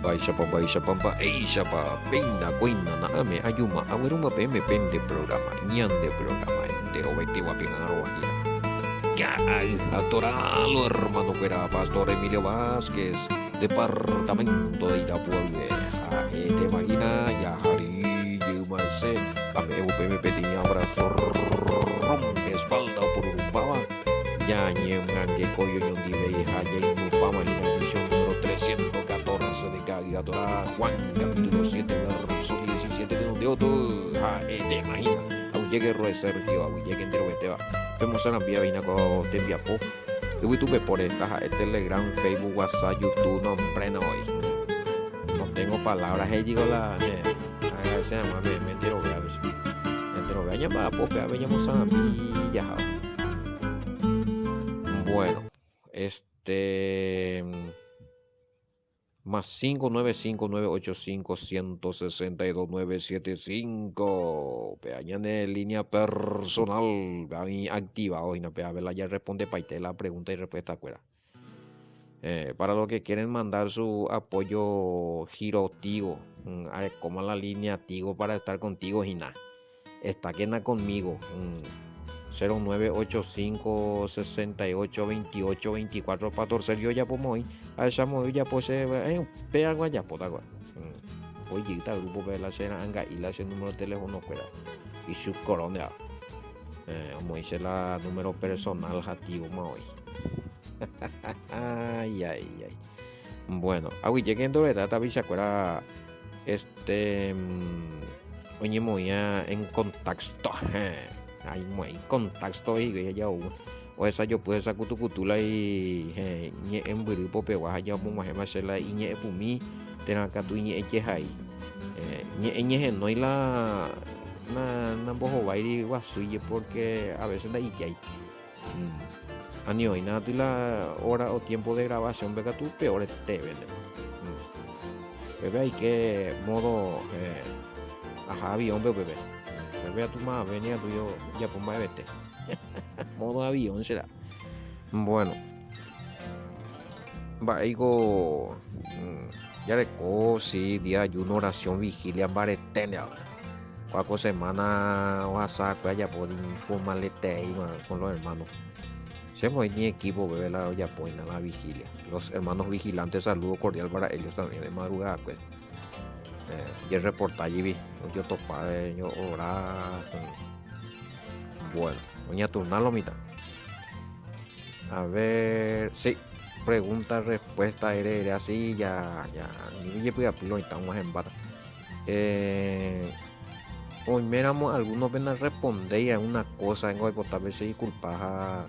Baisha pampa, eisha pa, peina, cuina, naame, ayuma, aweruma, peme, pende programa, ñande programa, entero, vete, guapingaro, guajira. Ya, ay, atoralo, hermano, fuera Pastor Emilio Vázquez, departamento de Itapuelve. Te imagina, ya, Jari, Yumase, ame, UPMP, tenía abrazo, rompe espalda por Urumbaba. Ya, ñemnangue, coyo, ñondi, veja, ya, Inupama, y la edición número 314 de Gaga Torah, Juan, capítulo 7, verso 17 de donde otro, te imagina, au llegue Rue Sergio, au llegue entero Beteba, vemos a la vía vina con te envía po, y tú me por esta, Telegram, Facebook, WhatsApp, YouTube, no, hombre, no, hoy, no tengo palabras, digo la, se llama, me entero, vea, me entero, vea, llama, po, vea, veamos a la vía, bueno, más 595-985-162-975. Peañan en línea personal. Ahí activado. Y no pea verla ya responde paite la pregunta y respuesta afuera. Para los que quieren mandar su apoyo giro Tigo. Como la línea Tigo para estar contigo y nada. Está quena conmigo. 0985 68 28 24 14 yo ya pomo hoy a esa modo ya pose pega ya pota agora oye está grupo de la cena anga y la número de teléfono fuera y su corona como dice la número personal jativo más hoy ay bueno hoy llegando de data bicha fuera oye muy en contacto hay muy contacto y que ya o esa yo puedo sacar tu cutula y en grupo pero ya vamos a hacerla y ñe pumi tener acá tu ñe que hay ñe no hay la na bojo bairi guasuye porque a veces la y que hay anio y nada la hora o tiempo de grabación venga tú peor te vende bebé hay que modo ajá avión bebé ve a tu más venía tuyo ya pues más vete modo avión será bueno va digo ya de sí día ayuno oración vigilia baretenia cuatro semanas WhatsApp pues ya por informalete ahí con los hermanos hacemos ni equipo bebé la ya pues en la vigilia los hermanos vigilantes saludo cordial para ellos también de madrugada pues y el reportaje vi yo topa yo orar bueno voy a turnarlo mitad a ver sí pregunta respuesta eres así ya ni yo voy a pilo y estamos en bata hoy miramos algunos ven a responder a una cosa en hoy por tal vez se culpa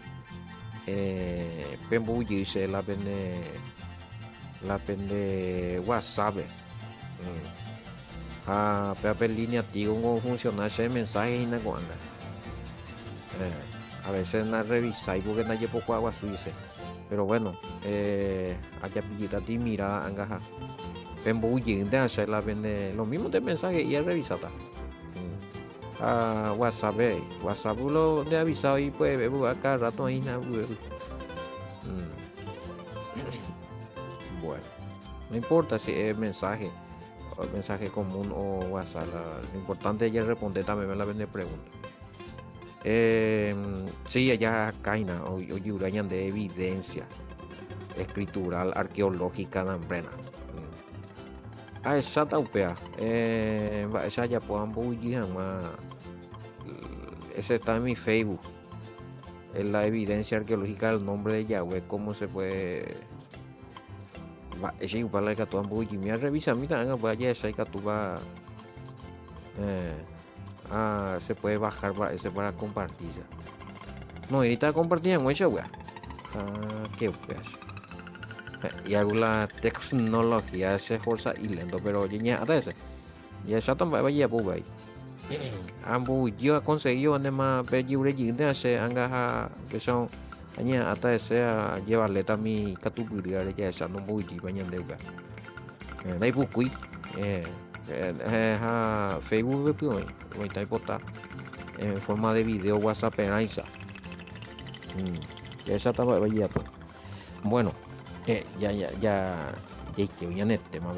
pembullice la pende WhatsApp pero línea tigo no funciona ese mensaje y nada a veces na revisar porque nadie poco agua suice pero bueno allá pillita ti mira angaja pembuyin de hacer la vende lo mismo de mensaje y revisata WhatsApp lo de avisado y pues acá rato ahí nada bueno no importa si es mensaje común o WhatsApp lo importante es responder también me la vende pregunta sí allá caina o yurañan de evidencia escritural arqueológica de Ambrena esa taupea esa ya puedan bullir más ese está en mi Facebook es la evidencia arqueológica del nombre de Yahweh cómo se puede ese igual la que tú bullir me revisa mira vaya esa que tú va se puede bajar para ese para compartirse no ahorita compartir en esa wea qué weas y hago la tecnología se esforza y lento pero ya hasta ese ya esa también vaya pues ahí ambos yo he conseguido además libre de hacer angaja que son aña hasta ese llevarle también categoría ya esa no muy bañan de wea dai bucui Facebook pues hoy está postada en forma de video WhatsApp en Aiza ya esa estaba pues bueno ya Y que hoy en el tema,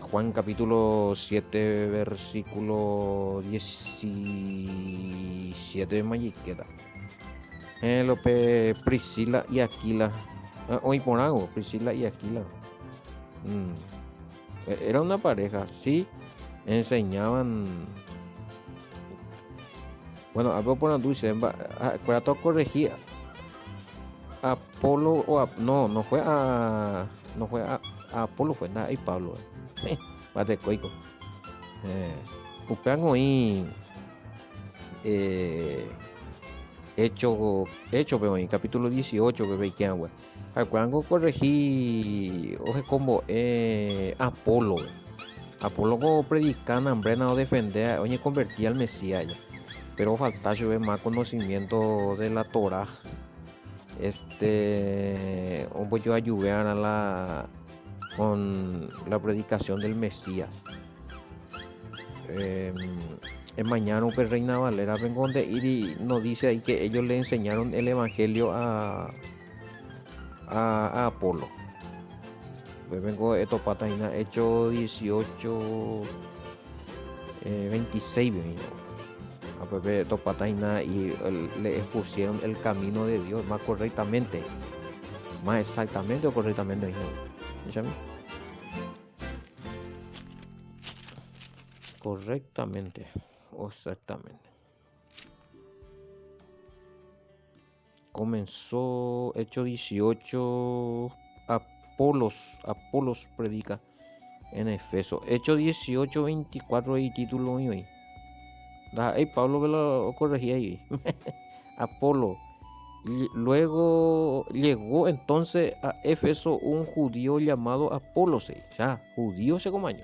Juan capítulo 7, versículo 17 Mayiqueta. Lope Priscila y Aquila. Hoy por algo, Priscila y Aquila. Era una pareja, sí. Enseñaban. Bueno, algo por la dulce. Acuérdate corregir. Apolo o no fue a. No fue a Apolo, fue nada y Pablo. Bate coico. Upean hoy. Hecho, pero en capítulo 18, que ve que agua. Cuando corregí, oje como Apolo. Apolo como predicana, hambrena o defender, oye, convertía al Mesías ya. Pero falta yo más conocimiento de la Torah. Pues yo ayudar con la predicación del Mesías. Mañana un Reina Valera vengo de ir y nos dice ahí que ellos le enseñaron el evangelio a Apolo. Pues vengo esto patina hecho 18 26 a Pepe esto patina y le expusieron el camino de Dios más correctamente, más exactamente o correctamente. Correctamente o exactamente. Comenzó hecho 18 Apolos predica en Efeso. Hecho 18 24 y título hoy. Pablo me lo corregía ahí. Apolo. Luego llegó entonces a Éfeso un judío llamado Apolos, ya, judío se comaño.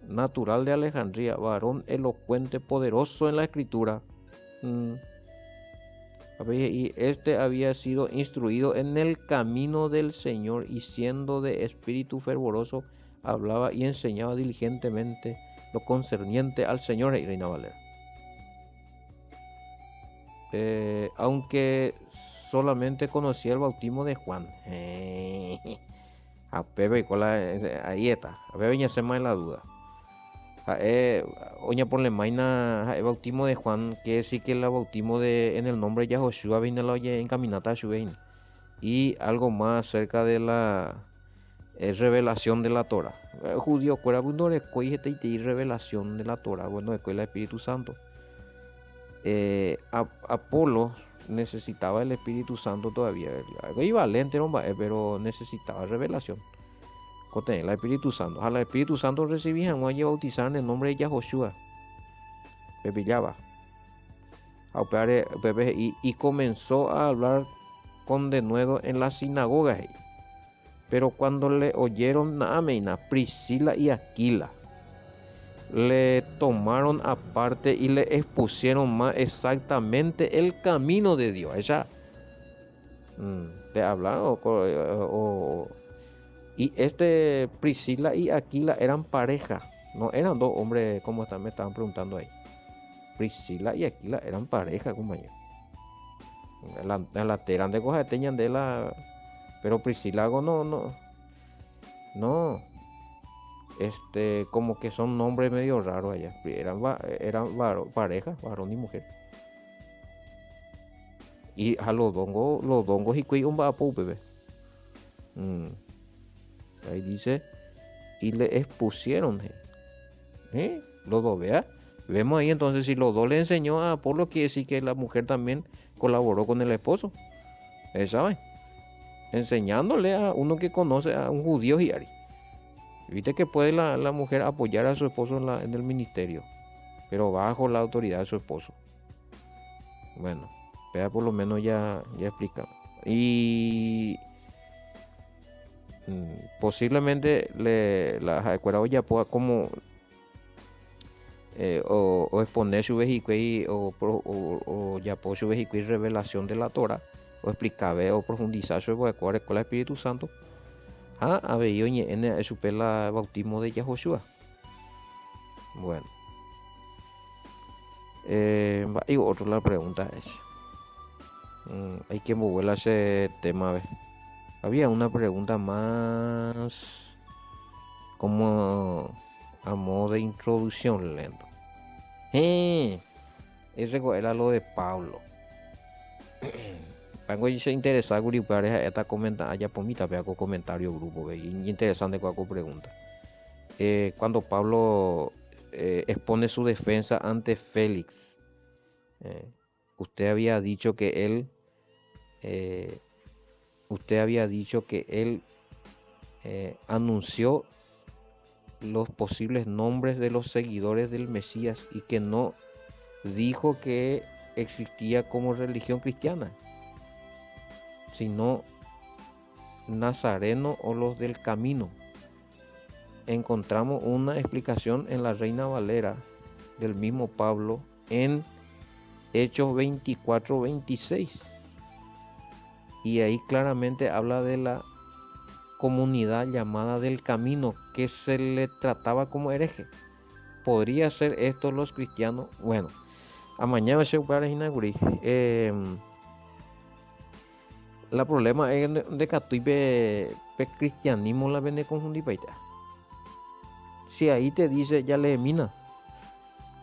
Natural de Alejandría, varón elocuente, poderoso en la escritura. Y este había sido instruido en el camino del Señor y siendo de espíritu fervoroso, hablaba y enseñaba diligentemente lo concerniente al Señor y Reina Valera. Aunque solamente conocía el bautismo de Juan. A Pepe con la ahí está. A Pepe ya se más la duda. Oña por la maina el bautismo de Juan, que sí que el bautismo de en el nombre de Yahoshua viene la oye encaminata a Shubein. Y algo más acerca de la revelación de la Torah. Judío cuera no recoge y revelación de la Torah, bueno, el Espíritu Santo. Apolo necesitaba el Espíritu Santo todavía, algo equivalente, pero necesitaba revelación. El Espíritu Santo. Al Espíritu Santo recibían, no hay bautizar en el nombre de Yahoshua. Pepillaba. Y comenzó a hablar con denuedo en las sinagogas. Pero cuando le oyeron Naamena, Priscila y Aquila, le tomaron aparte y le expusieron más exactamente el camino de Dios. Ella le hablaron y Priscila y Aquila eran pareja, no eran dos hombres como me estaban preguntando ahí. Priscila y Aquila eran pareja, compañero. La teran de cosas tenían de la, pero Priscila no, como que son nombres medio raros allá. Eran pareja, varón y mujer. Y a los dongos y cuy un vapo, bebé. Ahí dice, y le expusieron. Los dos, vea. Vemos ahí entonces, si los dos le enseñó a Apolo, quiere decir que la mujer también colaboró con el esposo. ¿Saben? Enseñándole a uno que conoce a un judío hiari. Viste que puede la mujer apoyar a su esposo en el ministerio, pero bajo la autoridad de su esposo. Bueno, vea, por lo menos ya explicamos. Y posiblemente la escuela ya pueda como o exponer su vejicuey o ya por su vejicuey revelación de la Torah, o explicar o profundizar sobre la escuela del Espíritu Santo. Había en su pela bautismo de Yahoshua. Bueno, y otro la pregunta es, hay que mover ese tema, ¿ves? Había una pregunta más como a modo de introducción lento. Ese era lo de Pablo. Algo se interesa grupar esta comenta allá por mí también hago comentario grupo interesante cuando pregunta. Cuando Pablo expone su defensa ante Félix, usted había dicho que él anunció los posibles nombres de los seguidores del Mesías y que no dijo que existía como religión cristiana, sino Nazareno o los del camino. Encontramos una explicación en la Reina Valera del mismo Pablo en Hechos 24-26, y ahí claramente habla de la comunidad llamada del camino, que se le trataba como hereje. ¿Podría ser esto los cristianos? Bueno, a mañana se va a inaugurar. La problema es de que cristianismo la vende confundir paita. Si ahí te dice ya le mina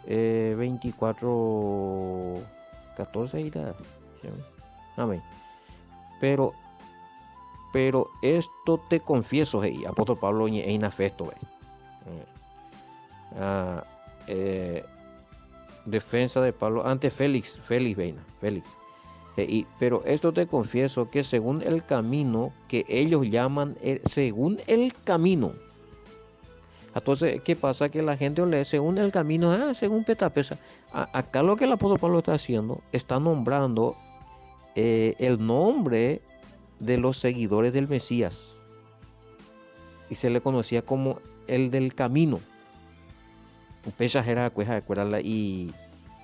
24:14 irá. Amén. Pero esto te confieso, hey, apóstol Pablo en afecto, defensa de Pablo ante Félix, pero esto te confieso que según el camino que ellos llaman, según el camino. Entonces, ¿qué pasa? Que la gente lee según el camino, según Petapesa. Acá lo que el apóstol Pablo está haciendo, está nombrando el nombre de los seguidores del Mesías, y se le conocía como el del camino. Y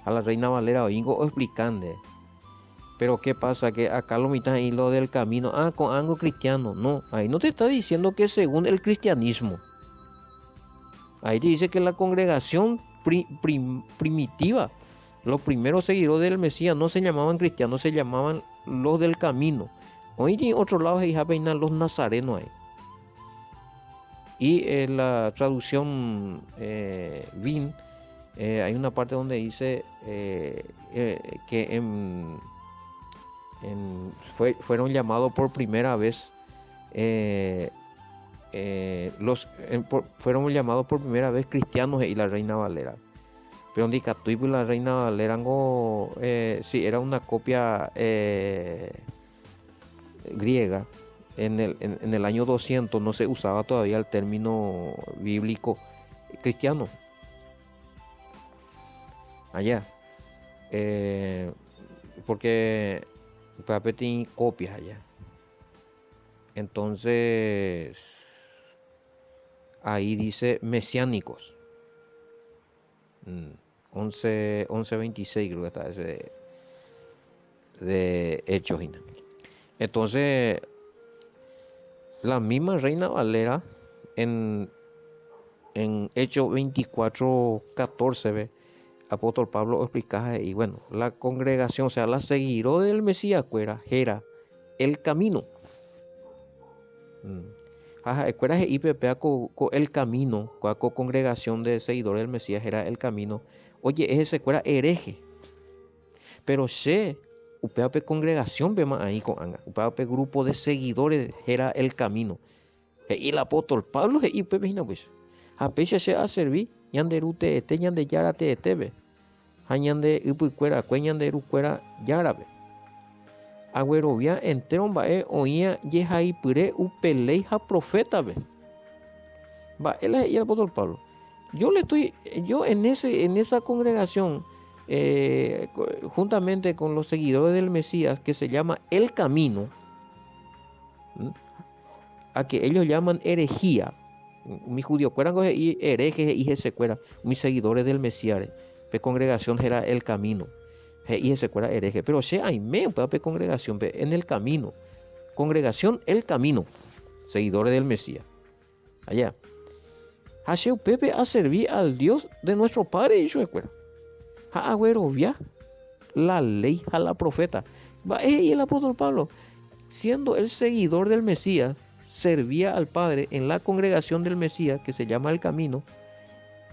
a la Reina Valera oingo explicando. Pero qué pasa, que acá lo mitan ahí lo del camino, con algo cristiano. No, ahí no te está diciendo que según el cristianismo. Ahí te dice que la congregación primitiva, los primeros seguidores del Mesías, no se llamaban cristianos, se llamaban los del camino. Hoy en otro lado se llaman los nazarenos ahí. Y en la traducción VIN hay una parte donde dice que fueron llamados por primera vez fueron llamados por primera vez cristianos y la Reina Valera. Pero donde Catuipo y la Reina Valera sí, era una copia griega. En el año 200 no se usaba todavía el término bíblico cristiano allá, porque tiene copias allá. Entonces ahí dice mesiánicos, 11:26 creo que está ese de Hechos. Entonces la misma Reina Valera en Hechos 24:14 apóstol Pablo explicaba, y bueno, la congregación, o sea, la seguidora del Mesías era el camino. Escuela de IPP con el camino, con congregación de seguidores del Mesías era el camino. Oye, ese escuela hereje. Pero se UPAP congregación vemos ahí con anga. UPAP grupo de seguidores era el camino. Y el apóstol Pablo y IPP pues. A pesar se a servir yanderute te yande yarate tebe. Hañande ipucuera cueñande rucuera yarabe. Agüero via entero bae oía yehai pure upeleija profeta ve. Va él y el apóstol Pablo. Yo en esa congregación, juntamente con los seguidores del Mesías, que se llama el camino, a que ellos llaman herejía. Mis judíos cueran y herejes y se cuera, mis seguidores del Mesías, pe congregación era el camino. Y se cuera hereje, pero se hay me pe congregación en el camino. Congregación el camino, seguidores del Mesías. Allá. Haseu Pepe a servir al Dios de nuestro Padre y su escuela. Ha agüero via la ley a la profeta. Va y el apóstol Pablo. siendo el seguidor del Mesías, servía al Padre en la congregación del Mesías, que se llama el Camino,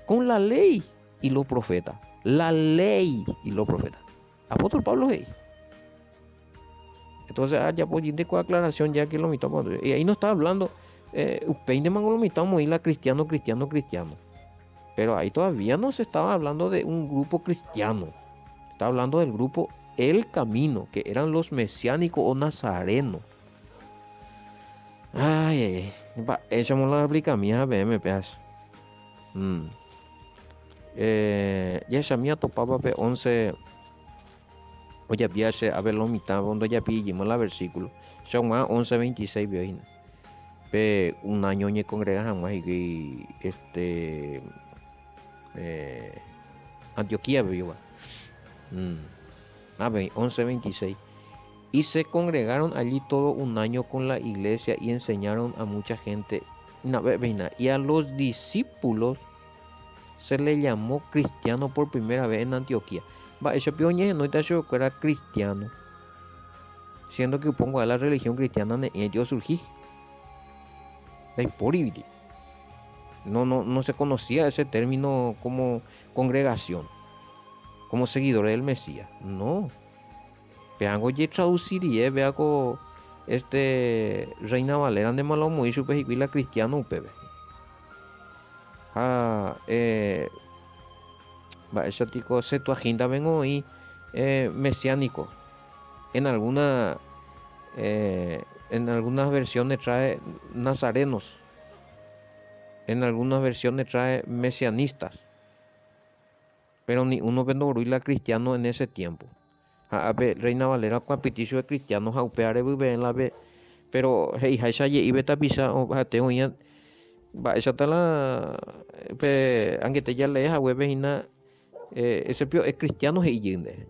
con la ley y los profetas. La ley y los profetas. Apóstol Pablo es. Entonces, ya pues con aclaración ya que lo mitamos. Y ahí no está hablando, peine mango lo mitamos y la cristiano. Pero ahí todavía no se estaba hablando de un grupo cristiano. Está hablando del grupo El Camino, que eran los mesiánicos o nazarenos. Ay, echamos la explica mía, me peas. Ya esa mía topaba pe 11. Oye, viaje a ver lo mitad, cuando ya pillamos la versículo. Son más 11:26 vio. Pe un año ni congrega jamás y Antioquía vio. A ver, 11:26. Y se congregaron allí todo un año con la iglesia y enseñaron a mucha gente. Y a los discípulos se le llamó cristiano por primera vez en Antioquía. Va, ese pioñe no está seguro que era cristiano. Siendo que pongo a la religión cristiana en yo surgí. No se conocía ese término como congregación, como seguidores del Mesías. No. Vean, oye, traduciría, vea con Reina Valera de Malomo y su película cristiano UPB. Va, eso tico Septuaginta vengo y mesiánico. En algunas versiones trae nazarenos. En algunas versiones trae mesianistas. Pero ni uno vendo la cristiano en ese tiempo. A ver, Reina Valera cuapiticio de cristianos a upeare vive en la B. Pero hey, haisha y beta pisa o bate oían. Va, esa está la. Aunque te ya lees a web ese pio es cristiano y yinde.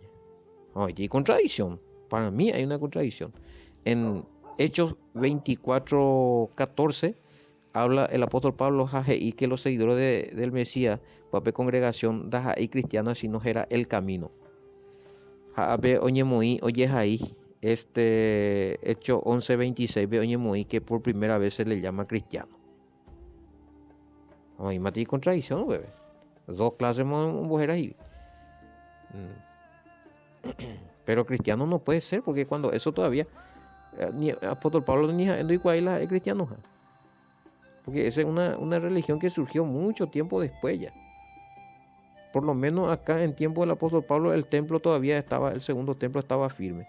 Oye, contradicción. Para mí hay una contradicción. En Hechos 24:14 habla el apóstol Pablo y que los seguidores del Mesías, pape congregación da y cristiana, si no era el camino. Ve oye muy, oye ahí, Hecho 11:26 ve oye muy que por primera vez se le llama cristiano. Ay, mati contradicción, bebé. Dos clases mujeres ahí. Pero cristiano no puede ser, porque cuando eso todavía, ni apóstol Pablo ni igual es cristiano. Porque esa es una religión que surgió mucho tiempo después ya. Por lo menos acá en tiempo del apóstol Pablo el templo todavía estaba, el segundo templo estaba firme.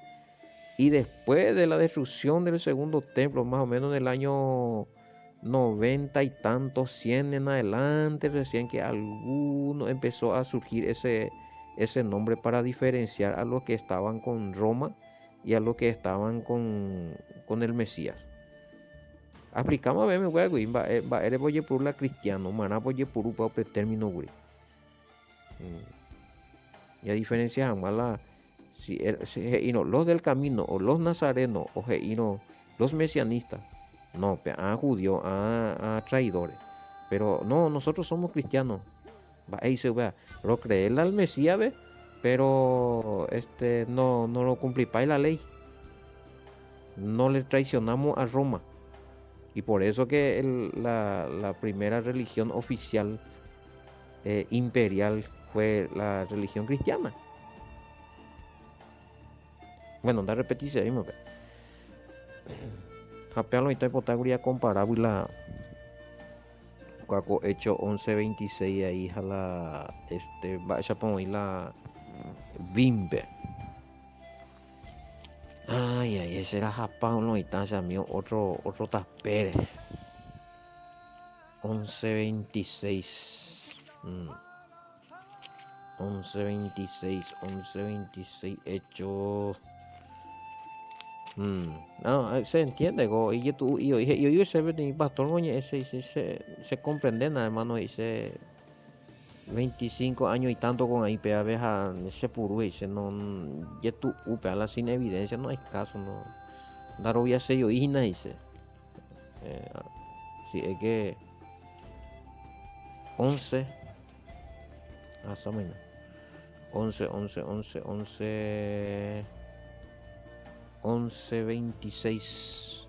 Y después de la destrucción del segundo templo, más o menos en el año 90 y tantos, 100 en adelante, recién que alguno empezó a surgir ese nombre para diferenciar a los que estaban con Roma y a los que estaban con el Mesías. Aplicamos a ver, me voy a decir, eres boye por la cristiano, maná boye por un papel término, güey. Y a diferencia jamás si los del camino o los nazarenos o los mesianistas, no, a judíos, a traidores. Pero no, nosotros somos cristianos. Ahí se vea, pero creerle al Mesías, ¿ve? Pero no lo cumplipáis la ley. No le traicionamos a Roma. Y por eso que la primera religión oficial imperial fue la religión cristiana. Bueno, da repetición, mismo. Japealo y taipotagria comparable la cuaco hecho 11:26 ahí a la vaya pongo ahí la Bimbe. Ay, ese era Japón, no, y tan mío, otro tapere. 11:26. 11:26 hecho. No, se entiende, go, y yo se ve mi pastor, se comprende, nada, hermano, dice 25 años y tanto con ahí, pea, veja, ese puro, dice, no, ya tú, la sin evidencia, no hay caso, no, dar obvia se yo, y dice, sí, es que 11, hasta mañana, 11. 11:26.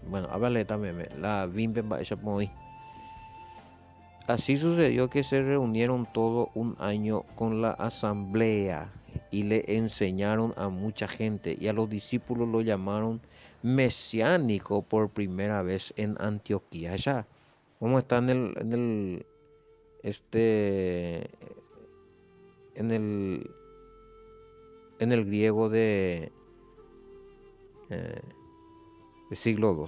Bueno, háblale también, la Bimbe ella muy. Así sucedió que se reunieron todo un año con la asamblea y le enseñaron a mucha gente y a los discípulos lo llamaron mesiánico por primera vez en Antioquía. Ya, ¿cómo está este, en el, en el griego eh, del siglo II?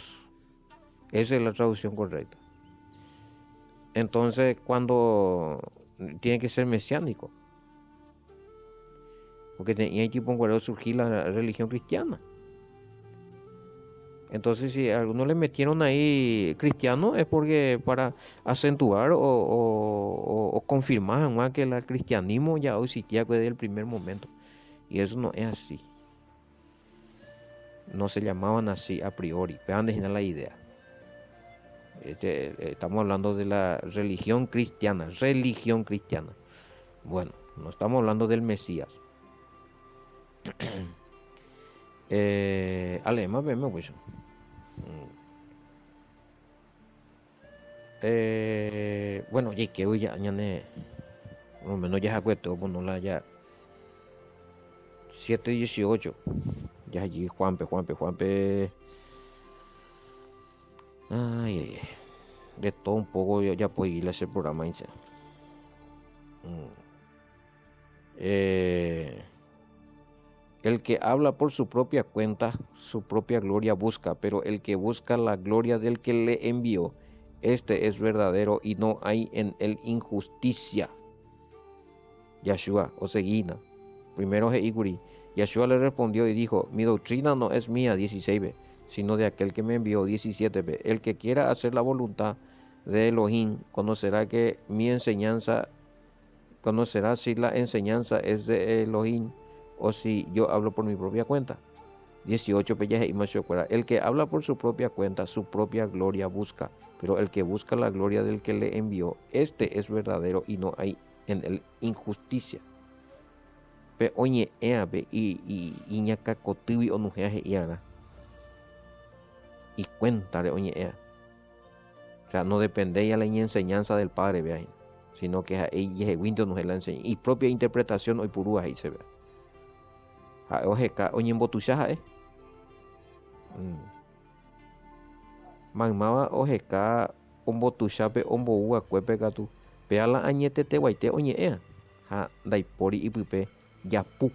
Esa es la traducción correcta. Entonces, cuando tiene que ser mesiánico, porque tenía que poner surgir la religión cristiana. Entonces, si a algunos le metieron ahí cristiano, es porque para acentuar o confirmar más que el cristianismo ya existía desde el primer momento. Y eso no es así. No se llamaban así a priori. Vean de la idea. Estamos hablando de la religión cristiana. Religión cristiana. Bueno, no estamos hablando del Mesías. Alema, veme, pues. Bueno, ya que hoy ya, por lo menos ya se acuerdo, pues no la ya 7:18. Ya allí Juanpe. Ay, de todo un poco ya puedo ir a ese programa. Dice. Mm. Eh, el que habla por su propia cuenta, su propia gloria busca, pero el que busca la gloria del que le envió, este es verdadero y no hay en él injusticia. Yeshua, o seguina. Primero Iguri. Yeshua le respondió y dijo, mi doctrina no es mía, 16b, sino de aquel que me envió, 17b. El que quiera hacer la voluntad de Elohim, conocerá si la enseñanza es de Elohim o si yo hablo por mi propia cuenta. 18 el que habla por su propia cuenta, su propia gloria busca, pero el que busca la gloria del que le envió, este es verdadero y no hay en él injusticia. Pe oñe pe y ñaca cotivi onujeaje iara. Y cuéntale oñe ea. O sea, no depende ya la enseñanza del padre, vea, sino que ella es window nos la enseña. Y propia interpretación hoy purúa ahí se ve. A ojeka oñe embotuchaja, Magmaba ojeka ombotuchape omboua cuepe gatu. Pea la añete te guaite oñe ea. Ha daipori ipype yapu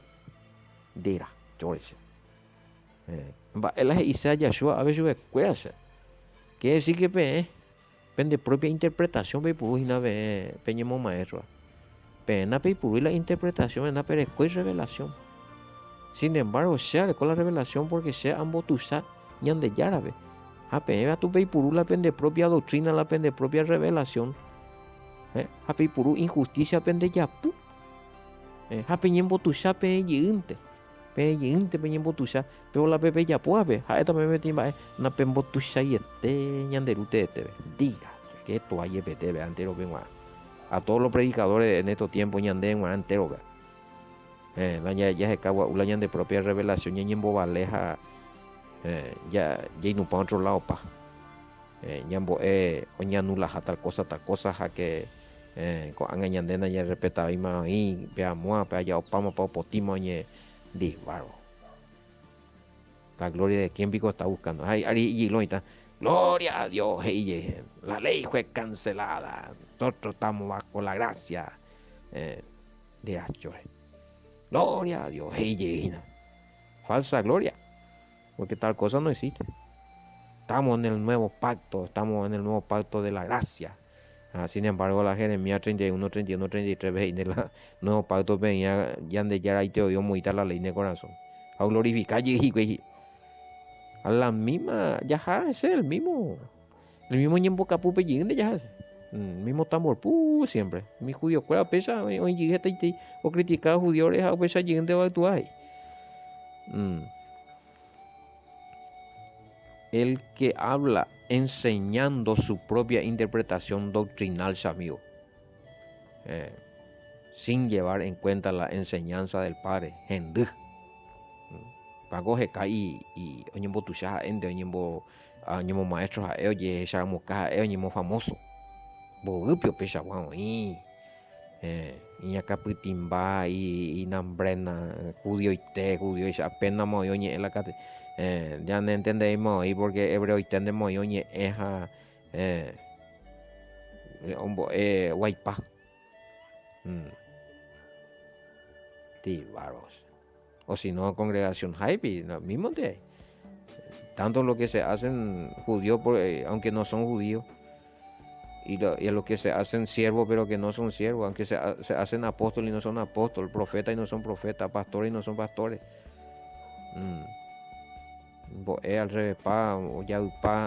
dera. Chorese. Mba'e isa Yashua ave chuekuéase. Quiere decir que pende propia interpretación pe puru hina peñemo maestro. Pena pe puru la interpretación en la peresco y revelación. Sin embargo, sea con la revelación porque sea ambos tusa ñande yarabe. A pe tu pe puru la pende propia doctrina, la pende propia revelación. A pe puru injusticia pende yapu. A peñembo tusa pe yinte. Pe yinte peñembo tusa. Pero la pepe yapu a pe. A esta me metí na pembo tusa y ñande rute diga. Que esto hay EPT, vea, entero, venga. A todos los predicadores en estos tiempos, ñandé, entero, vea. Ya se acabó, una ñande propia revelación, ya ñembo valeja, ya no para otro lado, pa. Ñambo, oña nula, tal cosa, ja que, con ñandena, ya respetaba, y más, y veamos, pa, ya opama, pa, potimo, ñe, disparo. La gloria de quien Vico está buscando. Ay, Ari, y lo está. Gloria a Dios, la ley fue cancelada. Nosotros estamos bajo la gracia de Dios. Gloria a Dios, falsa gloria, porque tal cosa no existe. Estamos en el nuevo pacto, de la gracia. Sin embargo, la Jeremías 31, 31, 33, en el nuevo pacto venía ya de ya y te odio muy la ley de corazón. A glorificar a la misma, ya es el mismo ñembo capupe de ya mismo tambor siempre mi judío cuera pesa hoy llegué o criticar judíos a pesa de actuar. El que habla enseñando su propia interpretación doctrinal amigo, sin llevar en cuenta la enseñanza del Padre, pago heka y oñembo tucha ende oñembo maestro ha'e ojehecha moka ha'e oñembo famoso mbo'ýpe upe chagua oĩ iñakãpytimba inambrena judioicha apénama oĩ oñe'ẽ la ya no entendeíma oĩ porque hebreoiténtema oĩ oñe'ẽ ha ombo'e guaypa bárbaros. O si no, congregación Hype, lo mismo de ahí. Tanto lo que se hacen judíos, aunque no son judíos, y lo que se hacen siervos, pero que no son siervos, aunque se hacen apóstoles y no son apóstoles, profetas y no son profetas, pastores y no son pastores. Al revés, o ya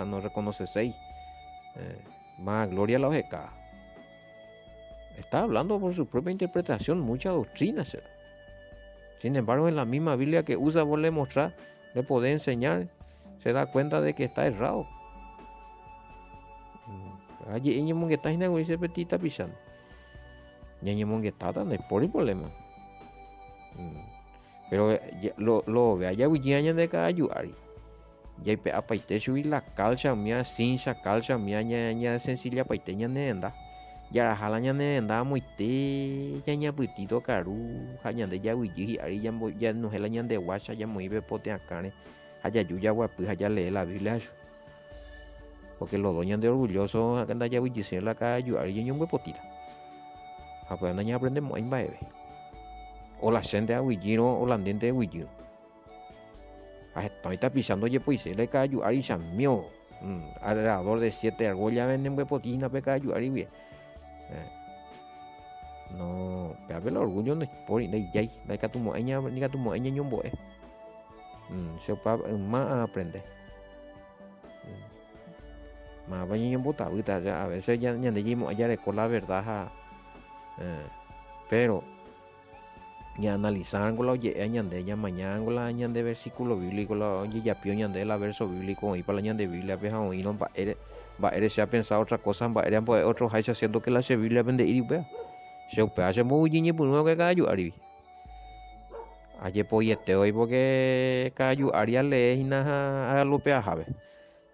no reconoce seis. Más gloria a la ojeca. Está hablando por su propia interpretación, mucha doctrina será. Sin embargo, en la misma Biblia que usa, vos le mostrar, le podés enseñar, se da cuenta de que está errado. Allí en que está en el dice petita pisando. Y en que está tan es por el problema. Pero lo ve allá huiñaña de cada ayudar. Ya pe apaite subir la calcha mía sin esa calcha mía ña sencilla paiteña nenda. Ya la jala ña nenda muite ya putito caru haña de ya huiji ari ya no hela ña de guacha ya muy be pote acá. Haya yuya guapu haya lee la Biblia. Porque los doñan de orgulloso anda ya huiji la cada ayudar y un huepotita. A pues anda aprendemos en baebe. O la gente a huijiro o la gente de huijiro. Está pisando ya pues se le cae ari chamio alrededor de 7 argollas venden huepotina pe cae ari bien no pero el orgullo no por ahí ya hay que tu moeña ni que tu moeña ñombo se pa más aprender más vaya ñombo tabuta a veces ya decimos allá de con la verdad pero y analizar con la oye añande ya mañana con la añande versículo bíblico la oye ya pio añande la verso bíblico y para la añande biblia peja y no va eres se ha pensado otra cosa va eres pues otro hay haciendo que la biblia vende ir vea se upea se muy ñi por no que cayo ari ayer poyete hoy porque cayo aria le hina a lo pea jabe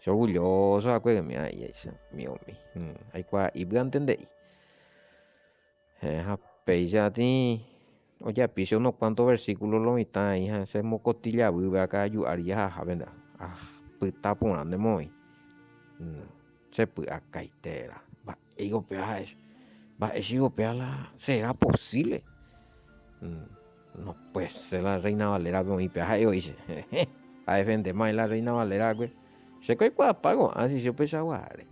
se orgulloso a que me ay esa mío hay cua y voy a entender ya ti oye pise unos cuantos versículos lo mitad hija se mocotilla vive acá ayudaría a vender pues está poniendo muy se puede acá itera va ego pea es va ego pea la será posible no pues se la reina Valera con mi pea yo dice a defender más la reina Valera güey se cae cuál pago así se pesa guare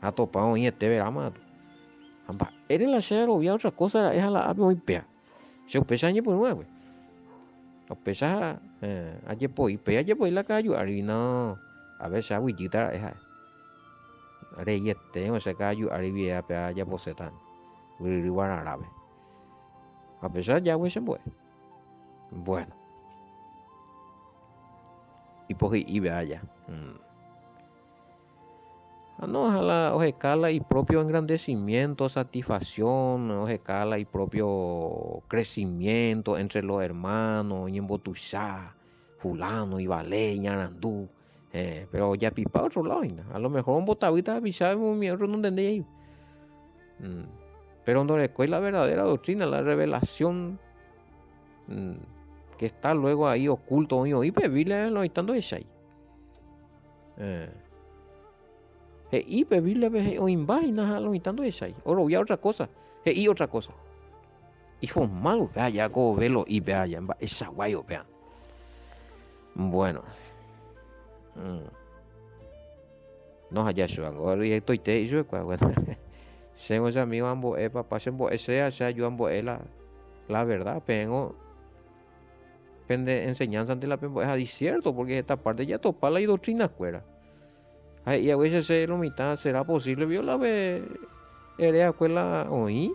ha topado y este verano eres la cera o otra cosa es a la ave muy pea se pesa ni por nuevo o pesa ayer pues la calle ari no a ver sa huillita es are yete o se calle ari vía pea ya posetan igual árabe a pesar ya güey se fue bueno y pues y vea ya no, ojalá ojecala y propio engrandecimiento, satisfacción, ojecala y propio crecimiento entre los hermanos, y en Botuchá, fulano y vale, ñarandú, pero ya pipa otro lado, a lo mejor un botavita avisaba un miembro no entendía ahí. Pero no recuerda la verdadera doctrina, la revelación que está luego ahí oculto, y Biblia lo estando esa ahí. Y Biblia o imagina lo mitando esa ahí. Oro ya otra cosa. Y otra cosa. Hijo malo, vea ya go velo y vea ya esa guayo vean. Bueno. No haya su algo y estoy te y yo bueno. Según ya mi ambo papá se embo ese sea yo ambo la verdad, pero pende enseñanza ante la pembo es cierto porque esta parte ya topa la doctrina cuera. Y a veces se lo mitad será posible viola ve eres escuela hoy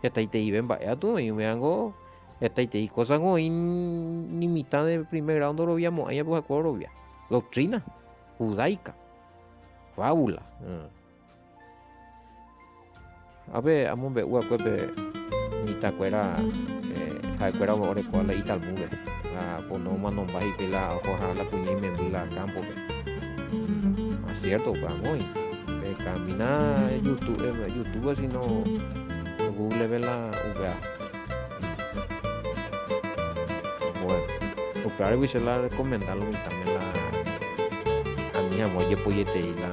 esta y te iban vaya tú y me hago esta y te cosas hoy ni mitad de primer grado lo veíamos ahí pues acuerdo via doctrina judaica fábula a ver amo ve mitad cuera Jacuera ore cual y tal mube. La ponoma no va y la hoja la cuña y me la campo. Acierto, vamos. Camina YouTube así no Google ve la VA. Bueno, pues claro que se la recomendarlo también la a mi amor yo poyete y la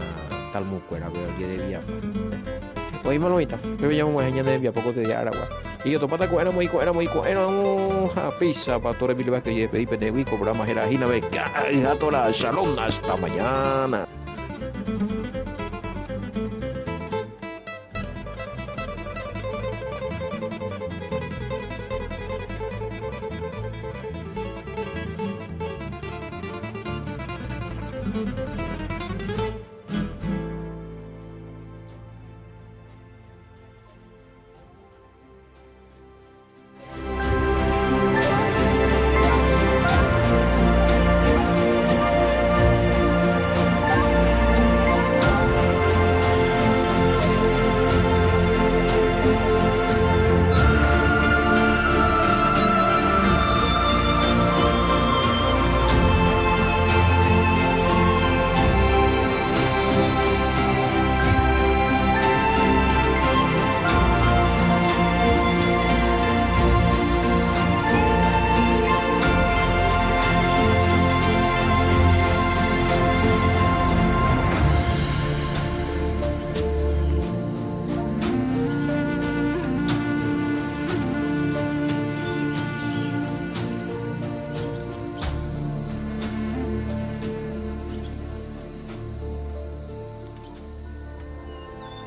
tal mucuera pero yo debía. Oye malomita, pero ya vamos a enseñar de poco de agua. Y yo topata era muy a pizza para todo el video que yo pedí pendejo programa era hina ve a toda la shalom hasta mañana.